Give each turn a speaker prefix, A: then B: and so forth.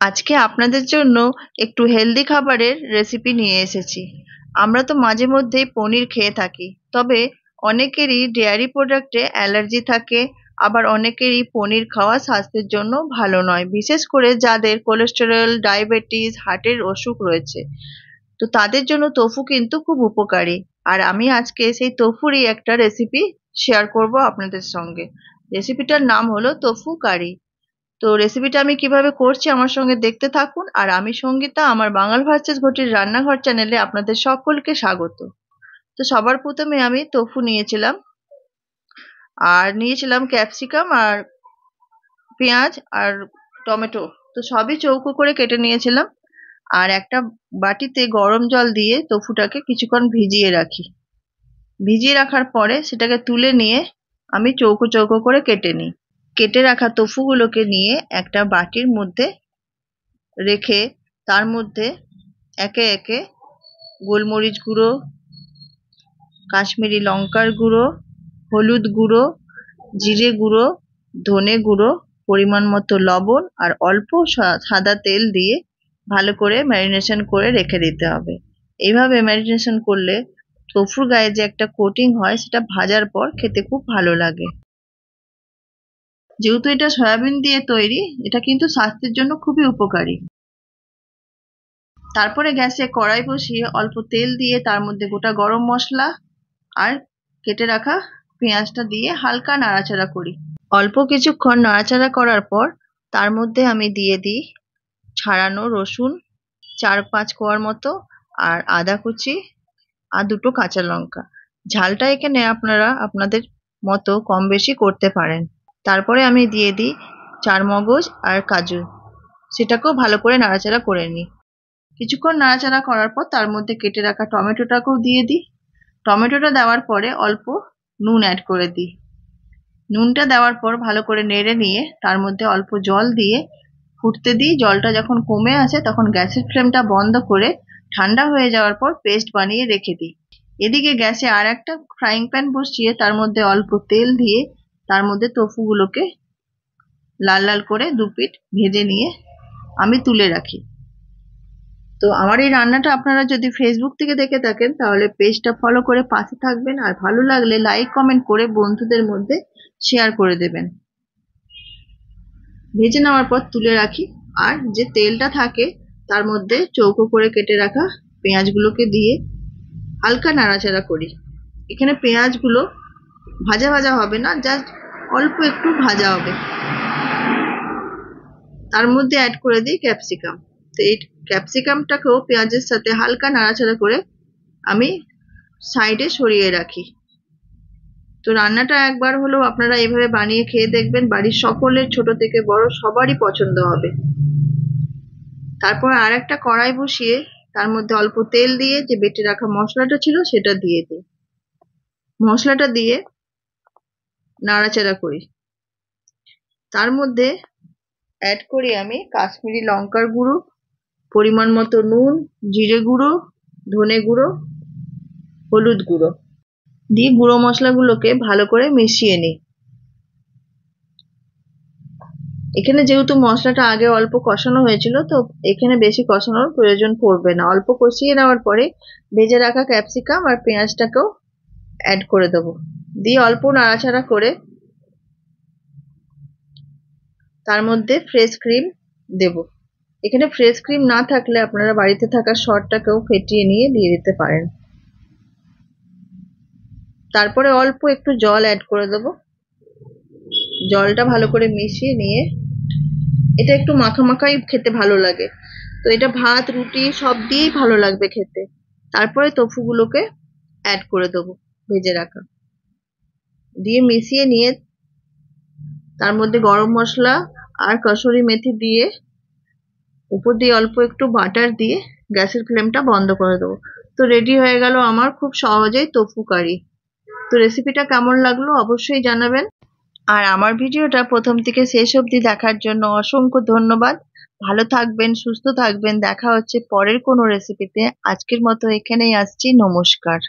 A: আজকে আপনাদের জন্য একটু হেলদি খাবারের রেসিপি নিয়ে এসেছি। আমরা তো মাঝে মধ্যেই পনির খেয়ে থাকি, তবে অনেকেরই ডেয়ারি প্রোডাক্টে অ্যালার্জি থাকে, আবার অনেকেরই পনির খাওয়া স্বাস্থ্যের জন্য ভালো নয়, বিশেষ করে যাদের কোলেস্টেরল, ডায়াবেটিস, হার্টের অসুখ রয়েছে। তো তাদের জন্য টোফু কিন্তু খুব উপকারী। আর আমি আজকে সেই টোফুরই একটা রেসিপি শেয়ার করব আপনাদের সঙ্গে। রেসিপিটার নাম হলো টোফু কারি। তো রেসিপিটা আমি কিভাবে করছি আমার সঙ্গে দেখতে থাকুন। আর আমি সঙ্গীতা, আমার বাঙাল ভার্সেস ঘটির রান্নাঘর চ্যানেলে আপনাদের সকলকে স্বাগত। তো সবার প্রথমে আমি টোফু নিয়েছিলাম, আর নিয়েছিলাম ক্যাপসিকাম আর পেঁয়াজ আর টমেটো। তো সবই চৌকো করে কেটে নিয়েছিলাম। আর একটা বাটিতে গরম জল দিয়ে টোফুটাকে কিছুক্ষণ ভিজিয়ে রাখি। ভিজিয়ে রাখার পরে সেটাকে তুলে নিয়ে আমি চৌকো চৌকো করে কেটে নিই। কেটে রাখা টোফুগুলোকে নিয়ে একটা বাটির মধ্যে রেখে তার মধ্যে একে একে গোলমরিচ গুঁড়ো, কাশ্মীরি লঙ্কার গুঁড়ো, হলুদ গুঁড়ো, জিরে গুঁড়ো, ধনে গুঁড়ো, পরিমাণ মতো লবণ আর অল্প সাদা তেল দিয়ে ভালো করে ম্যারিনেশন করে রেখে দিতে হবে। এইভাবে ম্যারিনেশন করলে টোফুর গায়ে যে একটা কোটিং হয়, সেটা ভাজার পর খেতে খুব ভালো লাগে। যেহেতু এটা সয়াবিন দিয়ে তৈরি, এটা কিন্তু স্বাস্থ্যের জন্য খুবই উপকারী। তারপরে গ্যাসে কড়াই বসিয়ে অল্প তেল দিয়ে তার মধ্যে গোটা গরম মশলা আর কেটে রাখা পেঁয়াজটা দিয়ে হালকা নাড়াচাড়া করি। অল্প কিছুক্ষণ নাড়াচাড়া করার পর তার মধ্যে আমি দিয়ে দিই ছাড়ানো রসুন 4-5 কোয়ার মতো, আর আদা কুচি, আর 2টো কাঁচা লঙ্কা। ঝালটা এখানে আপনারা আপনাদের মতো কম বেশি করতে পারেন। তারপরে আমি দিয়ে দিই চারমগজ আর কাজু, সেটাকেও ভালো করে নাড়াচাড়া করে নিই। কিছুক্ষণ নাড়াচাড়া করার পর তার মধ্যে কেটে রাখা টমেটোটাকেও দিয়ে দিই। টমেটোটা দেওয়ার পরে অল্প নুন অ্যাড করে দিই। নুনটা দেওয়ার পর ভালো করে নেড়ে নিয়ে তার মধ্যে অল্প জল দিয়ে ফুটতে দিই। জলটা যখন কমে আসে তখন গ্যাসের ফ্লেমটা বন্ধ করে ঠান্ডা হয়ে যাওয়ার পর পেস্ট বানিয়ে রেখে দিই। এদিকে গ্যাসে আর একটা ফ্রাইং প্যান বসিয়ে তার মধ্যে অল্প তেল দিয়ে তার মধ্যে টোফুগুলোকে লাল লাল করে 2 পিঠ ভেজে নিয়ে আমি তুলে রাখি। তো আমার এই রান্নাটা আপনারা যদি ফেসবুক থেকে দেখে থাকেন তাহলে পেজটা ফলো করে পাশে থাকবেন, আর ভালো লাগলে লাইক কমেন্ট করে বন্ধুদের মধ্যে শেয়ার করে দেবেন। ভেজে নেওয়ার পর তুলে রাখি। আর যে তেলটা থাকে তার মধ্যে চৌকো করে কেটে রাখা পেঁয়াজগুলোকে দিয়ে হালকা নাড়াচাড়া করি। এখানে পেঁয়াজগুলো ভাজা ভাজা হবে না, জাস্ট অল্প একটু ভাজা হবে। তার মধ্যে অ্যাড করে দিই ক্যাপসিকাম। তো এই ক্যাপসিকামটাকেও পেঁয়াজের সাথে হালকা নাড়াচাড়া করে আমি সাইডে সরিয়ে রাখি। তো রান্নাটা একবার হলেও আপনারা এইভাবে বানিয়ে খেয়ে দেখবেন, বাড়ির সকলের ছোট থেকে বড় সবারই পছন্দ হবে। তারপর আর একটা কড়াই বসিয়ে তার মধ্যে অল্প তেল দিয়ে যে বেটে রাখা মশলাটা ছিল সেটা দিয়ে দিই। মশলাটা দিয়ে নাড়াচাড়া করি। তার মধ্যে অ্যাড করি আমি কাশ্মীরি লঙ্কার গুঁড়ো, পরিমাণ মতো নুন, জিরে গুঁড়ো, ধনে গুঁড়ো, হলুদ গুঁড়ো দিয়ে গুঁড়ো মশলাগুলোকে ভালো করে মিশিয়ে নিই। এখানে যেহেতু মশলাটা আগে অল্প কষানো হয়েছিল, তো এখানে বেশি কষানোর প্রয়োজন পড়বে না। অল্প কষিয়ে নেওয়ার পরে ভেজে রাখা ক্যাপসিকাম আর পেঁয়াজটাকেও অ্যাড করে দেবো, দিয়ে অল্প নাড়াচাড়া করে তার মধ্যে ফ্রেশ ক্রিম দেব। এখানে ফ্রেশ ক্রিম না থাকলে আপনারা বাড়িতে থাকা সরটাকেও ফেটিয়ে নিয়ে দিয়ে দিতে পারেন। তারপরে অল্প একটু জল অ্যাড করে দেবো। জলটা ভালো করে মিশিয়ে নিয়ে, এটা একটু মাখা মাখাই খেতে ভালো লাগে, তো এটা ভাত রুটি সব দিয়েই ভালো লাগবে খেতে। তারপরে টোফুগুলোকে অ্যাড করে দেবো ভেজে রাখা, দিয়ে মিশিয়ে নিয়ে তার মধ্যে গরম মশলা আর কসুরি মেথি দিয়ে উপর দিয়ে অল্প একটু বাটার দিয়ে গ্যাসের ফ্লেমটা বন্ধ করে দেবো। তো রেডি হয়ে গেল আমার খুব সহজেই টোফু কারি। তো রেসিপিটা কেমন লাগলো অবশ্যই জানাবেন। আর আমার ভিডিওটা প্রথম থেকে শেষ অবধি দেখার জন্য অসংখ্য ধন্যবাদ। ভালো থাকবেন, সুস্থ থাকবেন। দেখা হচ্ছে পরের কোনো রেসিপিতে। আজকের মতো এখানেই আসছি। নমস্কার।